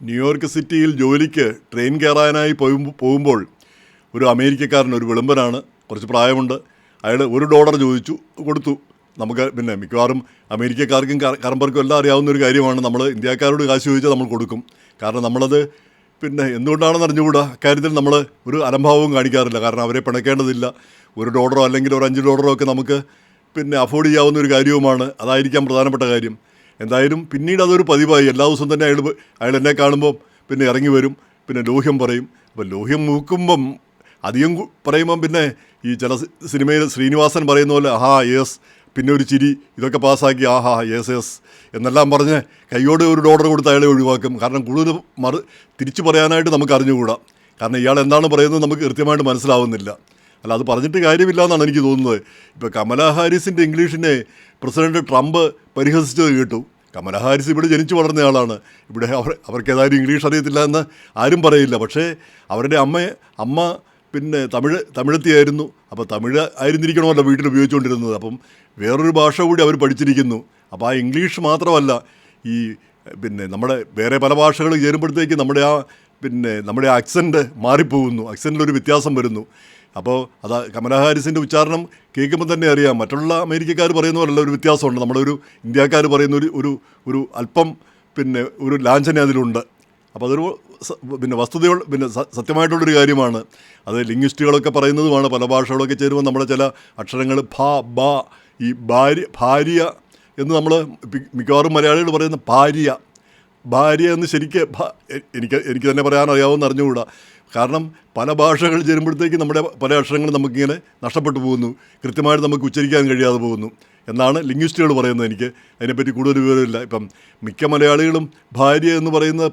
New York സിറ്റിയിൽ ജോലിക്ക് train കയറാനായി പോകുമ്പോൾ ഒരു അമേരിക്കക്കാരൻ, ഒരു വിളമ്പനാണ്, കുറച്ച് പ്രായമുണ്ട്. അയാൾ $1 ചോദിച്ചു, കൊടുത്തു. നമുക്ക് പിന്നെ മിക്കവാറും അമേരിക്കക്കാർക്കും കറമ്പർക്കും എല്ലാം അറിയാവുന്ന ഒരു കാര്യമാണ്, നമ്മൾ ഇന്ത്യക്കാരോട് കാശ് ചോദിച്ചാൽ നമ്മൾ കൊടുക്കും. കാരണം നമ്മളത് പിന്നെ എന്തുകൊണ്ടാണെന്ന് അറിഞ്ഞുകൂടാ, അക്കാര്യത്തിൽ നമ്മൾ ഒരു അലംഭാവവും കാണിക്കാറില്ല. കാരണം അവരെ പിണക്കേണ്ടതില്ല. $1 അല്ലെങ്കിൽ ഒരു $5 ഒക്കെ നമുക്ക് പിന്നെ അഫോർഡ് ചെയ്യാവുന്ന ഒരു കാര്യവുമാണ്. അതായിരിക്കാം പ്രധാനപ്പെട്ട കാര്യം. എന്തായാലും പിന്നീട് അതൊരു പതിവായി. എല്ലാ ദിവസവും തന്നെ അയാൾ എന്നെ കാണുമ്പോൾ പിന്നെ ഇറങ്ങി വരും, പിന്നെ ലോഹ്യം പറയും. അപ്പോൾ ലോഹ്യം മൂക്കുമ്പം അധികം പറയുമ്പം പിന്നെ ഈ ചില സിനിമയിൽ ശ്രീനിവാസൻ പറയുന്ന പോലെ ആഹാ യെസ്, പിന്നെ ഒരു ചിരി, ഇതൊക്കെ പാസ്സാക്കി ആഹാ യെസ് യെസ് എന്നെല്ലാം പറഞ്ഞ് കൈയോടെ ഒരു $1 കൊടുത്ത് അയാളെ ഒഴിവാക്കും. കാരണം കൂടുതൽ തിരിച്ചു പറയാനായിട്ട് നമുക്ക് അറിഞ്ഞുകൂടാ. കാരണം ഇയാൾ എന്താണ് പറയുന്നത് നമുക്ക് കൃത്യമായിട്ട് മനസ്സിലാവുന്നില്ല. അല്ല, അത് പറഞ്ഞിട്ട് കാര്യമില്ല എന്നാണ് എനിക്ക് തോന്നുന്നത്. ഇപ്പോൾ കമലാ ഹാരിസിൻ്റെ ഇംഗ്ലീഷിനെ പ്രസിഡന്റ് ട്രംപ് പരിഹസിച്ചത് കേട്ടു. കമലാ ഹാരിസ് ഇവിടെ ജനിച്ചു വളർന്നയാളാണ്. ഇവിടെ അവർക്ക് ഏതായാലും ഇംഗ്ലീഷ് അറിയത്തില്ല എന്ന് ആരും പറയില്ല. പക്ഷേ അവരുടെ അമ്മ പിന്നെ തമിഴത്തിയായിരുന്നു. അപ്പോൾ തമിഴ് ആയിരുന്നിരിക്കണമല്ലോ വീട്ടിൽ ഉപയോഗിച്ചുകൊണ്ടിരുന്നത്. അപ്പം വേറൊരു ഭാഷ കൂടി അവർ പഠിച്ചിരിക്കുന്നു. അപ്പോൾ ആ ഇംഗ്ലീഷ് മാത്രമല്ല, ഈ പിന്നെ നമ്മുടെ വേറെ പല ഭാഷകൾ ചേരുമ്പോഴത്തേക്ക് നമ്മുടെ ആക്സെൻറ്റ് മാറിപ്പോകുന്നു, ആക്സെൻറ്റിലൊരു വ്യത്യാസം വരുന്നു. അപ്പോൾ കമലാ ഹാരിസിൻ്റെ ഉച്ചാരണം കേൾക്കുമ്പോൾ തന്നെ അറിയാം, മറ്റുള്ള അമേരിക്കക്കാർ പറയുന്ന പോലുള്ള ഒരു വ്യത്യാസമുണ്ട്. നമ്മളൊരു ഇന്ത്യക്കാർ പറയുന്ന ഒരു അല്പം പിന്നെ ഒരു ലാഞ്ചന അതിലുണ്ട്. അപ്പോൾ അതൊരു സത്യമായിട്ടുള്ളൊരു കാര്യമാണ്. അത് ലിംഗ്വിസ്റ്റുകളൊക്കെ പറയുന്നതുമാണ്. പല ഭാഷകളൊക്കെ ചേരുമ്പോൾ നമ്മുടെ ചില അക്ഷരങ്ങൾ ഈ ഭാര്യ എന്ന് നമ്മൾ മിക്കവാറും മലയാളികൾ പറയുന്ന ഭാര്യ എന്ന് എനിക്ക് തന്നെ പറയാൻ അറിയാവുമെന്ന് അറിഞ്ഞുകൂടാ. കാരണം പല ഭാഷകൾ ചേരുമ്പോഴത്തേക്ക് നമ്മുടെ പല അക്ഷരങ്ങളും നമുക്കിങ്ങനെ നഷ്ടപ്പെട്ടു പോകുന്നു, കൃത്യമായിട്ട് നമുക്ക് ഉച്ചരിക്കാൻ കഴിയാതെ പോകുന്നു എന്നാണ് ലിംഗ്വിസ്റ്റുകൾ പറയുന്നത്. എനിക്ക് അതിനെപ്പറ്റി കൂടുതൽ വിവരമില്ല. ഇപ്പം മിക്ക മലയാളികളും ഭാര്യ എന്ന് പറയുന്നത്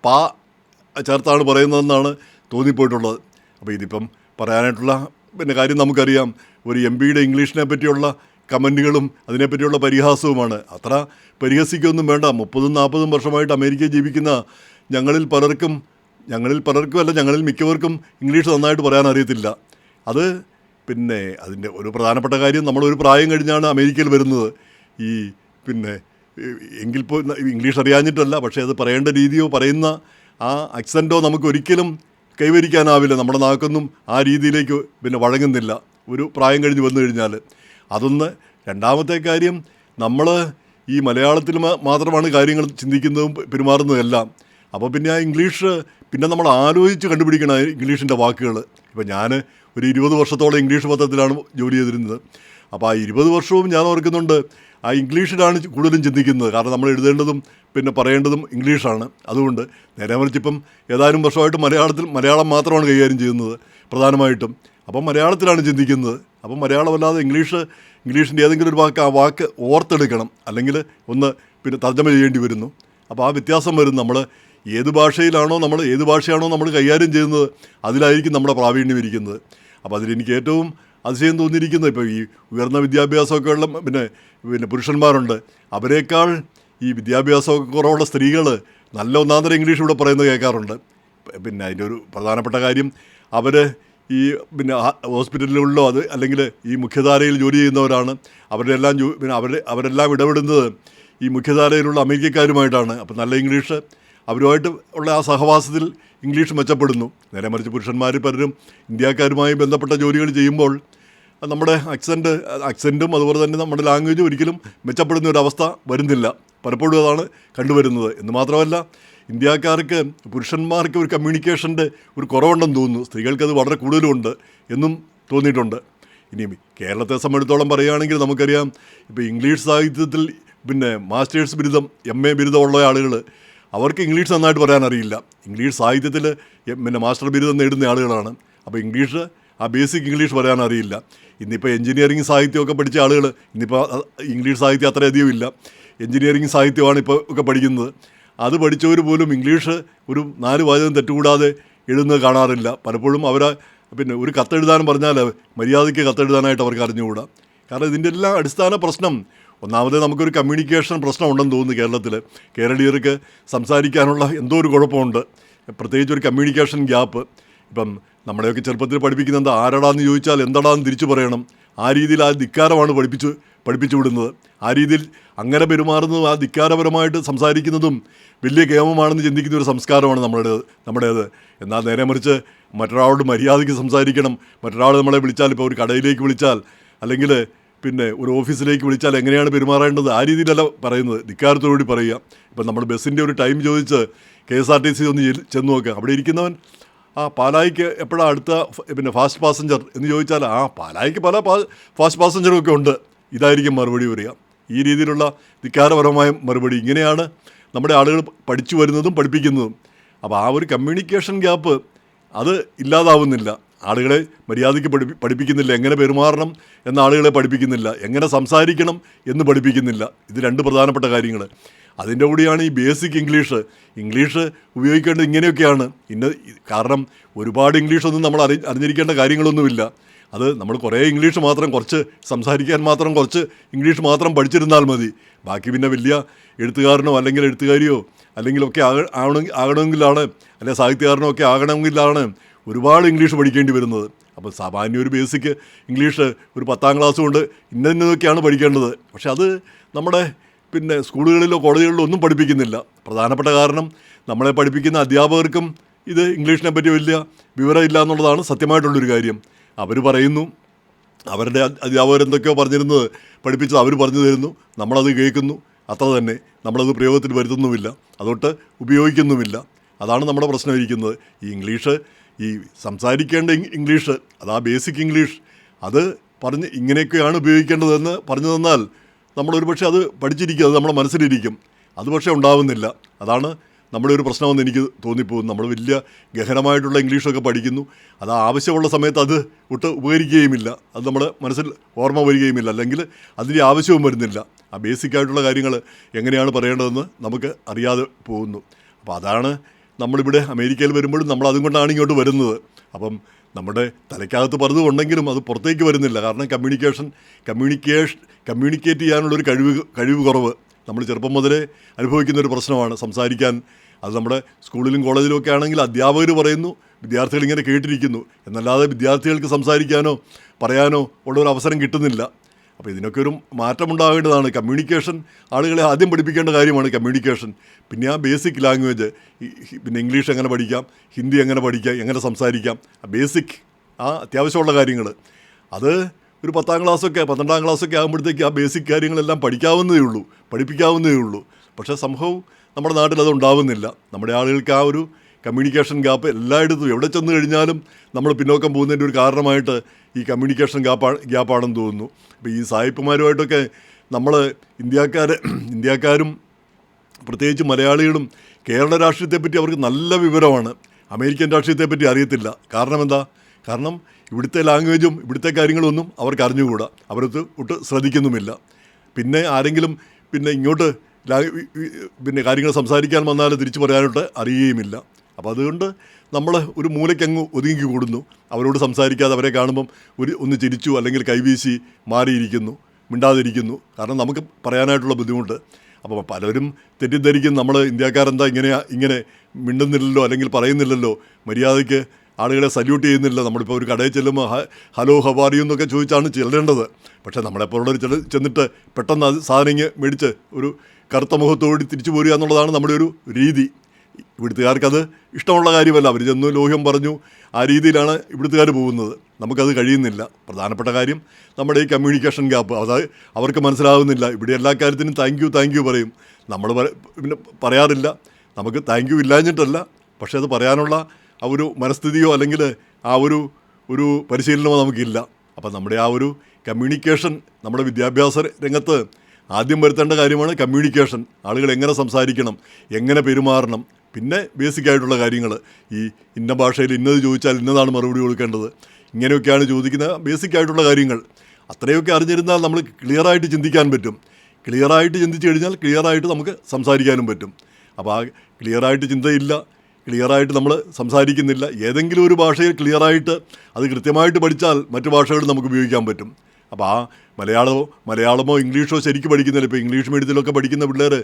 പാ ചേർത്താണ് പറയുന്നതെന്നാണ് തോന്നിപ്പോയിട്ടുള്ളത്. അപ്പോൾ ഇതിപ്പം പറയാനായിട്ടുള്ള കാര്യം നമുക്കറിയാം. ഒരു MP ഇംഗ്ലീഷിനെ പറ്റിയുള്ള കമൻറ്റുകളും അതിനെപ്പറ്റിയുള്ള പരിഹാസവുമാണ്. അത്ര പരിഹസിക്കൊന്നും വേണ്ട. 30-40 വർഷമായിട്ട് അമേരിക്കയിൽ ജീവിക്കുന്ന ഞങ്ങളിൽ പലർക്കും അല്ല, ഞങ്ങളിൽ മിക്കവർക്കും ഇംഗ്ലീഷ് നന്നായിട്ട് പറയാൻ അറിയത്തില്ല. അത് പിന്നെ അതിൻ്റെ ഒരു പ്രധാനപ്പെട്ട കാര്യം, നമ്മളൊരു പ്രായം കഴിഞ്ഞാണ് അമേരിക്കയിൽ വരുന്നത്. എങ്കിൽ ഇംഗ്ലീഷ് അറിയാഞ്ഞിട്ടല്ല, പക്ഷേ അത് പറയേണ്ട രീതിയോ പറയുന്ന ആ അക്സൻറ്റോ നമുക്ക് ഒരിക്കലും കൈവരിക്കാനാവില്ല. നമ്മുടെ നാക്കൊന്നും ആ രീതിയിലേക്ക് വഴങ്ങുന്നില്ല ഒരു പ്രായം കഴിഞ്ഞ് വന്നു കഴിഞ്ഞാൽ. അതൊന്ന്. രണ്ടാമത്തെ കാര്യം, നമ്മൾ ഈ മലയാളത്തിൽ മാത്രമാണ് കാര്യങ്ങൾ ചിന്തിക്കുന്നതും പെരുമാറുന്നതെല്ലാം. അപ്പോൾ പിന്നെ ആ ഇംഗ്ലീഷ് നമ്മൾ ആലോചിച്ച് കണ്ടുപിടിക്കണം ഇംഗ്ലീഷിൻ്റെ വാക്കുകൾ. ഇപ്പോൾ ഞാൻ ഒരു 20 വർഷത്തോളം ഇംഗ്ലീഷ് പത്രത്തിലാണ് ജോലി ചെയ്തിരുന്നത്. അപ്പോൾ ആ 20 വർഷവും ഞാൻ ഓർക്കുന്നുണ്ട് ആ ഇംഗ്ലീഷിലാണ് കൂടുതലും ചിന്തിക്കുന്നത്. കാരണം നമ്മൾ എഴുതേണ്ടതും പറയേണ്ടതും ഇംഗ്ലീഷാണ്. അതുകൊണ്ട് നേരെ മറിച്ച് ഇപ്പം ഏതാനും വർഷമായിട്ട് മലയാളം മാത്രമാണ് കൈകാര്യം ചെയ്യുന്നത് പ്രധാനമായിട്ടും. അപ്പം മലയാളത്തിലാണ് ചിന്തിക്കുന്നത്. അപ്പം മലയാളമല്ലാതെ ഇംഗ്ലീഷിൻ്റെ ഏതെങ്കിലും ഒരു ആ വാക്ക് ഓർത്തെടുക്കണം, അല്ലെങ്കിൽ ഒന്ന് തർജ്ജമ ചെയ്യേണ്ടി വരുന്നു. അപ്പോൾ ആ വ്യത്യാസം വരും. നമ്മൾ ഏത് ഭാഷയാണോ നമ്മൾ കൈകാര്യം ചെയ്യുന്നത് അതിലായിരിക്കും നമ്മുടെ പ്രാവീണ്യം ഇരിക്കുന്നത്. അപ്പോൾ അതിലെനിക്ക് ഏറ്റവും അതിശയം തോന്നിയിരിക്കുന്നത്, ഇപ്പോൾ ഈ ഉയർന്ന വിദ്യാഭ്യാസമൊക്കെ ഉള്ള പുരുഷന്മാരുണ്ട്. അവരെക്കാൾ ഈ വിദ്യാഭ്യാസമൊക്കെ കുറവുള്ള സ്ത്രീകൾ നല്ല ഒന്നാന്തരം ഇംഗ്ലീഷ് ഇവിടെ പറയുന്നത് കേൾക്കാറുണ്ട്. അതിൻ്റെ ഒരു പ്രധാനപ്പെട്ട കാര്യം, അവർ ഈ ഹോസ്പിറ്റലുകളിലോ അല്ലെങ്കിൽ ഈ മുഖ്യധാരയിൽ ജോലി ചെയ്യുന്നവരാണ്. അവരെല്ലാം ഇടപെടുന്നത് ഈ മുഖ്യധാരയിലുള്ള അമേരിക്കക്കാരുമായിട്ടാണ്. അപ്പോൾ നല്ല ഇംഗ്ലീഷ് അവരുമായിട്ട് ഉള്ള ആ സഹവാസത്തിൽ ഇംഗ്ലീഷ് മെച്ചപ്പെടുന്നു. നേരെ മറിച്ച് പുരുഷന്മാർ പലരും ഇന്ത്യക്കാരുമായി ബന്ധപ്പെട്ട ജോലികൾ ചെയ്യുമ്പോൾ നമ്മുടെ അക്സെൻറ്റും അതുപോലെ തന്നെ നമ്മുടെ ലാംഗ്വേജും ഒരിക്കലും മെച്ചപ്പെടുന്ന ഒരവസ്ഥ വരുന്നില്ല. പലപ്പോഴും അതാണ് കണ്ടുവരുന്നത്. എന്ന് മാത്രമല്ല, ഇന്ത്യക്കാർക്ക് പുരുഷന്മാർക്ക് ഒരു കമ്മ്യൂണിക്കേഷൻ്റെ ഒരു കുറവുണ്ടെന്ന് തോന്നുന്നു. സ്ത്രീകൾക്കത് വളരെ കൂടുതലുണ്ട് എന്നും തോന്നിയിട്ടുണ്ട്. ഇനി കേരളത്തെ സംബന്ധിച്ചിടത്തോളം പറയുകയാണെങ്കിൽ നമുക്കറിയാം, ഇപ്പോൾ ഇംഗ്ലീഷ് സാഹിത്യത്തിൽ മാസ്റ്റേഴ്സ് ബിരുദം MA ബിരുദമുള്ള ആളുകൾ, അവർക്ക് ഇംഗ്ലീഷ് നന്നായിട്ട് പറയാൻ അറിയില്ല. ഇംഗ്ലീഷ് സാഹിത്യത്തിൽ മാസ്റ്റർ ബിരുദം നേടുന്ന ആളുകളാണ്. അപ്പോൾ ആ ബേസിക് ഇംഗ്ലീഷ് പറയാൻ അറിയില്ല. ഇന്നിപ്പോൾ എൻജിനീയറിംഗ് സാഹിത്യമൊക്കെ പഠിച്ച ആളുകൾ, ഇന്നിപ്പോൾ ഇംഗ്ലീഷ് സാഹിത്യം അത്രയധികം ഇല്ല, എൻജിനീയറിംഗ് സാഹിത്യമാണ് ഇപ്പോൾ ഒക്കെ പഠിക്കുന്നത്. അത് പഠിച്ചവർ പോലും ഇംഗ്ലീഷ് ഒരു 4 വാചകം തെറ്റുകൂടാതെ എഴുതുന്നത് കാണാറില്ല. പലപ്പോഴും ഒരു കത്തെഴുതാനും പറഞ്ഞാൽ മര്യാദയ്ക്ക് കത്തെഴുതാനായിട്ട് അവർക്ക് അറിഞ്ഞുകൂടാ. കാരണം ഇതിൻ്റെ എല്ലാം അടിസ്ഥാന പ്രശ്നം, ഒന്നാമത് നമുക്കൊരു കമ്മ്യൂണിക്കേഷൻ പ്രശ്നം ഉണ്ടെന്ന് തോന്നുന്നു കേരളത്തിൽ. കേരളീയർക്ക് സംസാരിക്കാനുള്ള എന്തോ ഒരു കുഴപ്പമുണ്ട്, പ്രത്യേകിച്ച് ഒരു കമ്മ്യൂണിക്കേഷൻ ഗ്യാപ്പ്. ഇപ്പം നമ്മളെയൊക്കെ ചെറുപ്പത്തിൽ പഠിപ്പിക്കുന്നത് ആരടാന്ന് ചോദിച്ചാൽ എന്തടാന്ന് തിരിച്ചു പറയണം. ആ രീതിയിൽ ആ ധിക്കാരമാണ് പഠിപ്പിച്ചു വിടുന്നത്. ആ രീതിയിൽ അങ്ങനെ പെരുമാറുന്നതും ആ ധിക്കാരപരമായിട്ട് സംസാരിക്കുന്നതും വലിയ കേമമാണെന്ന് ചിന്തിക്കുന്ന ഒരു സംസ്കാരമാണ് നമ്മുടേത്. എന്നാൽ നേരെ മറിച്ച് മറ്റൊരാളോട് മര്യാദയ്ക്ക് സംസാരിക്കണം. മറ്റൊരാൾ നമ്മളെ വിളിച്ചാൽ, ഇപ്പോൾ ഒരു കടയിലേക്ക് വിളിച്ചാൽ അല്ലെങ്കിൽ പിന്നെ ഒരു ഓഫീസിലേക്ക് വിളിച്ചാൽ എങ്ങനെയാണ് പെരുമാറേണ്ടത്, ആ രീതിയിലല്ല പറയുന്നത്, ധിക്കാരത്തോടുകൂടി പറയുക. ഇപ്പം നമ്മൾ ബസ്സിൻ്റെ ഒരു ടൈം ചോദിച്ച് KSRTC ഒന്ന് ചെന്ന് നോക്കുക. അവിടെ ഇരിക്കുന്നവൻ പാലായിക്ക് എപ്പോഴാണ് അടുത്ത ഫാസ്റ്റ് പാസഞ്ചർ എന്ന് ചോദിച്ചാൽ പാലായിക്ക് പല ഫാസ്റ്റ് പാസഞ്ചറും ഒക്കെ ഉണ്ട്, ഇതായിരിക്കും മറുപടി വരിക. ഈ രീതിയിലുള്ള ധിക്കാരപരമായ മറുപടി. ഇങ്ങനെയാണ് നമ്മുടെ ആളുകൾ പഠിച്ചു വരുന്നതും പഠിപ്പിക്കുന്നതും. അപ്പോൾ ആ ഒരു കമ്മ്യൂണിക്കേഷൻ ഗ്യാപ്പ് അത് ഇല്ലാതാവുന്നില്ല. ആളുകളെ മര്യാദയ്ക്ക് പഠിപ്പിക്കുന്നില്ല, എങ്ങനെ പെരുമാറണം എന്ന ആളുകളെ പഠിപ്പിക്കുന്നില്ല, എങ്ങനെ സംസാരിക്കണം എന്ന് പഠിപ്പിക്കുന്നില്ല. ഇത് രണ്ട് പ്രധാനപ്പെട്ട കാര്യങ്ങൾ. അതിൻ്റെ കൂടിയാണ് ഈ ബേസിക് ഇംഗ്ലീഷ് ഉപയോഗിക്കേണ്ടത് ഇങ്ങനെയൊക്കെയാണ്. കാരണം ഒരുപാട് ഇംഗ്ലീഷൊന്നും നമ്മൾ അറിഞ്ഞിരിക്കേണ്ട കാര്യങ്ങളൊന്നുമില്ല. അത് നമ്മൾ കുറേ ഇംഗ്ലീഷ് മാത്രം, കുറച്ച് സംസാരിക്കാൻ മാത്രം കുറച്ച് ഇംഗ്ലീഷ് മാത്രം പഠിച്ചിരുന്നാൽ മതി. ബാക്കി പിന്നെ വലിയ എഴുത്തുകാരനോ അല്ലെങ്കിൽ എഴുത്തുകാരിയോ അല്ലെങ്കിലൊക്കെ ആകണമെങ്കിലാണ്, അല്ലെങ്കിൽ സാഹിത്യകാരനോ ഒക്കെ ആകണമെങ്കിലാണ് ഒരുപാട് ഇംഗ്ലീഷ് പഠിക്കേണ്ടി വരുന്നത്. അപ്പോൾ സാമാന്യ ഒരു ബേസിക് ഇംഗ്ലീഷ് ഒരു 10ാം ക്ലാസ് കൊണ്ട് ഇന്നതൊക്കെയാണ് പഠിക്കേണ്ടത്. പക്ഷെ അത് നമ്മുടെ സ്കൂളുകളിലോ കോളേജുകളിലോ ഒന്നും പഠിപ്പിക്കുന്നില്ല. പ്രധാനപ്പെട്ട കാരണം നമ്മളെ പഠിപ്പിക്കുന്ന അധ്യാപകർക്കും ഇത് ഇംഗ്ലീഷിനെ പറ്റി വലിയ വിവരമില്ല എന്നുള്ളതാണ് സത്യമായിട്ടുള്ളൊരു കാര്യം. അവർ പറയുന്നു, അവരുടെ അധ്യാപകരെന്തൊക്കെയോ പഠിപ്പിച്ചത് അവർ പറഞ്ഞു തരുന്നു, നമ്മളത് കേൾക്കുന്നു, അത്ര തന്നെ. നമ്മളത് പ്രയോഗത്തിൽ വരുത്തുന്നുമില്ല, അതൊട്ട് ഉപയോഗിക്കുന്നുമില്ല. അതാണ് നമ്മുടെ പ്രശ്നമിരിക്കുന്നത്. ഈ ഇംഗ്ലീഷ്, ഈ സംസാരിക്കേണ്ട ഇംഗ്ലീഷ്, അതാ ബേസിക് ഇംഗ്ലീഷ്, അത് പറഞ്ഞ് ഇങ്ങനെയൊക്കെയാണ് ഉപയോഗിക്കേണ്ടതെന്ന് പറഞ്ഞു തന്നാൽ നമ്മളൊരു പക്ഷേ അത് പഠിച്ചിരിക്കും, അത് നമ്മുടെ മനസ്സിലിരിക്കും. അത് പക്ഷേ ഉണ്ടാവുന്നില്ല. അതാണ് നമ്മുടെ ഒരു പ്രശ്നമെന്ന് എനിക്ക് തോന്നിപ്പോകുന്നു. നമ്മൾ വലിയ ഗഹനമായിട്ടുള്ള ഇംഗ്ലീഷൊക്കെ പഠിക്കുന്നു, അത് ആവശ്യമുള്ള സമയത്ത് അത് ഒട്ട് ഉപകരിക്കുകയുമില്ല, അത് നമ്മുടെ മനസ്സിൽ ഓർമ്മ വരികയുമില്ല, അല്ലെങ്കിൽ അതിൻ്റെ ആവശ്യവും വരുന്നില്ല. ആ ബേസിക്കായിട്ടുള്ള കാര്യങ്ങൾ എങ്ങനെയാണ് പറയേണ്ടതെന്ന് നമുക്ക് അറിയാതെ പോകുന്നു. അപ്പോൾ അതാണ് നമ്മളിവിടെ അമേരിക്കയിൽ വരുമ്പോഴും നമ്മൾ അതും കൊണ്ടാണ് ഇങ്ങോട്ട് വരുന്നത്. അപ്പം നമ്മുടെ തലയ്ക്കകത്ത് പലതും അത് പുറത്തേക്ക് വരുന്നില്ല. കാരണം കമ്മ്യൂണിക്കേറ്റ് ചെയ്യാനുള്ളൊരു കഴിവ് കുറവ് നമ്മൾ ചെറുപ്പം മുതലേ അനുഭവിക്കുന്നൊരു പ്രശ്നമാണ്. സംസാരിക്കാൻ അത് നമ്മുടെ സ്കൂളിലും കോളേജിലും ഒക്കെ ആണെങ്കിൽ അധ്യാപകർ പറയുന്നു, വിദ്യാർത്ഥികൾ ഇങ്ങനെ കേട്ടിരിക്കുന്നു, എന്നല്ലാതെ വിദ്യാർത്ഥികൾക്ക് സംസാരിക്കാനോ പറയാനോ ഉള്ളൊരു അവസരം കിട്ടുന്നില്ല. അപ്പോൾ ഇതിനൊക്കെ ഒരു മാറ്റമുണ്ടാകേണ്ടതാണ്. കമ്മ്യൂണിക്കേഷൻ ആളുകളെ ആദ്യം പഠിപ്പിക്കേണ്ട കാര്യമാണ് കമ്മ്യൂണിക്കേഷൻ. പിന്നെ ആ ബേസിക് ലാംഗ്വേജ്, ഇംഗ്ലീഷ് എങ്ങനെ പഠിക്കാം, ഹിന്ദി എങ്ങനെ പഠിക്കാം, എങ്ങനെ സംസാരിക്കാം, ബേസിക് അത്യാവശ്യമുള്ള കാര്യങ്ങൾ അത് ഒരു 10ാം ക്ലാസ്സൊക്കെ 12ാം ക്ലാസ്സൊക്കെ ആകുമ്പോഴത്തേക്ക് ആ ബേസിക് കാര്യങ്ങളെല്ലാം പഠിപ്പിക്കാവുന്നതേ ഉള്ളൂ. പക്ഷേ സംഭവം നമ്മുടെ നാട്ടിൽ അത് ഉണ്ടാവുന്നില്ല. നമ്മുടെ ആളുകൾക്ക് ആ ഒരു കമ്മ്യൂണിക്കേഷൻ ഗ്യാപ്പ് എല്ലായിടത്തും എവിടെ ചെന്ന് കഴിഞ്ഞാലും നമ്മൾ പിന്നോക്കം പോകുന്നതിൻ്റെ ഒരു കാരണമായിട്ട് ഈ കമ്മ്യൂണിക്കേഷൻ ഗ്യാപ്പാണെന്ന് തോന്നുന്നു. ഇപ്പോൾ ഈ സായിപ്പുമാരുമായിട്ടൊക്കെ നമ്മൾ ഇന്ത്യക്കാരും പ്രത്യേകിച്ച് മലയാളികളും കേരള രാഷ്ട്രീയത്തെപ്പറ്റി അവർക്ക് നല്ല വിവരമാണ്, അമേരിക്കൻ രാഷ്ട്രീയത്തെപ്പറ്റി അറിയത്തില്ല. കാരണം എന്താ? കാരണം ഇവിടുത്തെ ലാംഗ്വേജും ഇവിടുത്തെ കാര്യങ്ങളൊന്നും അവർക്ക് അറിഞ്ഞുകൂടാ, അവരത് ഒട്ട് ശ്രദ്ധിക്കുന്നുമില്ല. പിന്നെ ആരെങ്കിലും ഇങ്ങോട്ട് കാര്യങ്ങൾ സംസാരിക്കാൻ വന്നാൽ തിരിച്ചു പറയാനോട്ട് അറിയുകയുമില്ല. അപ്പോൾ അതുകൊണ്ട് നമ്മൾ ഒരു മൂലയ്ക്കങ്ങ് ഒതുങ്ങി കൂടുന്നു. അവരോട് സംസാരിക്കാതെ അവരെ കാണുമ്പം ഒന്ന് ചിരിച്ചു അല്ലെങ്കിൽ കൈവീശി മാറിയിരിക്കുന്നു, മിണ്ടാതിരിക്കുന്നു. കാരണം നമുക്ക് പറയാനായിട്ടുള്ള ബുദ്ധിമുട്ട്. അപ്പോൾ പലരും തെറ്റിദ്ധരിക്കും നമ്മൾ ഇന്ത്യക്കാരെന്താ ഇങ്ങനെ മിണ്ടുന്നില്ലല്ലോ അല്ലെങ്കിൽ പറയുന്നില്ലല്ലോ, മര്യാദയ്ക്ക് ആളുകളെ സല്യൂട്ട് ചെയ്യുന്നില്ല. നമ്മളിപ്പോൾ ഒരു കടയിൽ ചെല്ലുമ്പോൾ ഹലോ ഹവാറിയു എന്നൊക്കെ ചോദിച്ചാണ് ചെല്ലേണ്ടത്. പക്ഷേ നമ്മളെപ്പോലുള്ളവർ ചെന്നിട്ട് പെട്ടെന്ന് അത് സാധനം മേടിച്ച് ഒരു കറുത്ത മുഖത്തോടി തിരിച്ചു പോരുക എന്നുള്ളതാണ് നമ്മുടെ ഒരു രീതി. ഇവിടുത്തുകാർക്കത് ഇഷ്ടമുള്ള കാര്യമല്ല. അവർ ചെന്നു ലോഹ്യം പറഞ്ഞു, ആ രീതിയിലാണ് ഇവിടുത്തുകാർ പോകുന്നത്. നമുക്കത് കഴിയുന്നില്ല. പ്രധാനപ്പെട്ട കാര്യം നമ്മുടെ ഈ കമ്മ്യൂണിക്കേഷൻ ഗ്യാപ്പ്, അതായത് അവർക്ക് മനസ്സിലാകുന്നില്ല. ഇവിടെ എല്ലാ കാര്യത്തിനും താങ്ക് യു പറയും, നമ്മൾ പറയാറില്ല. നമുക്ക് താങ്ക് യു ഇല്ലാഞ്ഞിട്ടല്ല, പക്ഷേ അത് പറയാനുള്ള ആ ഒരു മനസ്ഥിതിയോ അല്ലെങ്കിൽ ആ ഒരു പരിശീലനമോ നമുക്കില്ല. അപ്പം നമ്മുടെ ആ ഒരു കമ്മ്യൂണിക്കേഷൻ നമ്മുടെ വിദ്യാഭ്യാസ രംഗത്ത് ആദ്യം വരുത്തേണ്ട കാര്യമാണ് കമ്മ്യൂണിക്കേഷൻ. ആളുകൾ എങ്ങനെ സംസാരിക്കണം, എങ്ങനെ പെരുമാറണം, പിന്നെ ബേസിക്കായിട്ടുള്ള കാര്യങ്ങൾ. ഈ ഇന്ന ഭാഷയിൽ ഇന്നത് ചോദിച്ചാൽ ഇന്നതാണ് മറുപടി കൊടുക്കേണ്ടത്, ഇങ്ങനെയൊക്കെയാണ് ചോദിക്കുന്ന ബേസിക്കായിട്ടുള്ള കാര്യങ്ങൾ. അത്രയൊക്കെ അറിഞ്ഞിരുന്നാൽ നമ്മൾ ക്ലിയറായിട്ട് ചിന്തിക്കാൻ പറ്റും. ക്ലിയറായിട്ട് ചിന്തിച്ചു കഴിഞ്ഞാൽ ക്ലിയറായിട്ട് നമുക്ക് സംസാരിക്കാനും പറ്റും. അപ്പോൾ ആ ക്ലിയറായിട്ട് ചിന്തയില്ല, ക്ലിയറായിട്ട് നമ്മൾ സംസാരിക്കുന്നില്ല. ഏതെങ്കിലും ഒരു ഭാഷയിൽ ക്ലിയറായിട്ട് അത് കൃത്യമായിട്ട് പഠിച്ചാൽ മറ്റു ഭാഷകൾ നമുക്ക് ഉപയോഗിക്കാൻ പറ്റും. അപ്പോൾ ആ മലയാളമോ ഇംഗ്ലീഷോ ശരിക്കും പഠിക്കുന്നില്ല. ഇപ്പോൾ ഇംഗ്ലീഷ് മീഡിയത്തിലൊക്കെ പഠിക്കുന്ന പിള്ളേർ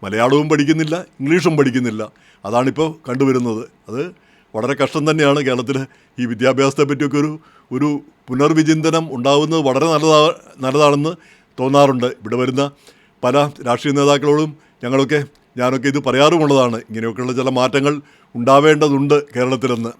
മലയാളവും പഠിക്കുന്നില്ല, ഇംഗ്ലീഷും പഠിക്കുന്നില്ല. അതാണിപ്പോൾ കണ്ടുവരുന്നത്. അത് വളരെ കഷ്ടം തന്നെയാണ്. കേരളത്തിൽ ഈ വിദ്യാഭ്യാസത്തെ പറ്റിയൊക്കെ ഒരു പുനർവിചിന്തനം ഉണ്ടാവുന്നത് വളരെ നല്ലതാണെന്ന് തോന്നാറുണ്ട്. ഇവിടെ വരുന്ന പല രാഷ്ട്രീയ നേതാക്കളോടും ഞാനൊക്കെ ഇത് പറയാറുമുള്ളതാണ്. ഇങ്ങനെയൊക്കെയുള്ള ചില മാറ്റങ്ങൾ ഉണ്ടാവേണ്ടതുണ്ട് കേരളത്തിലെന്ന്.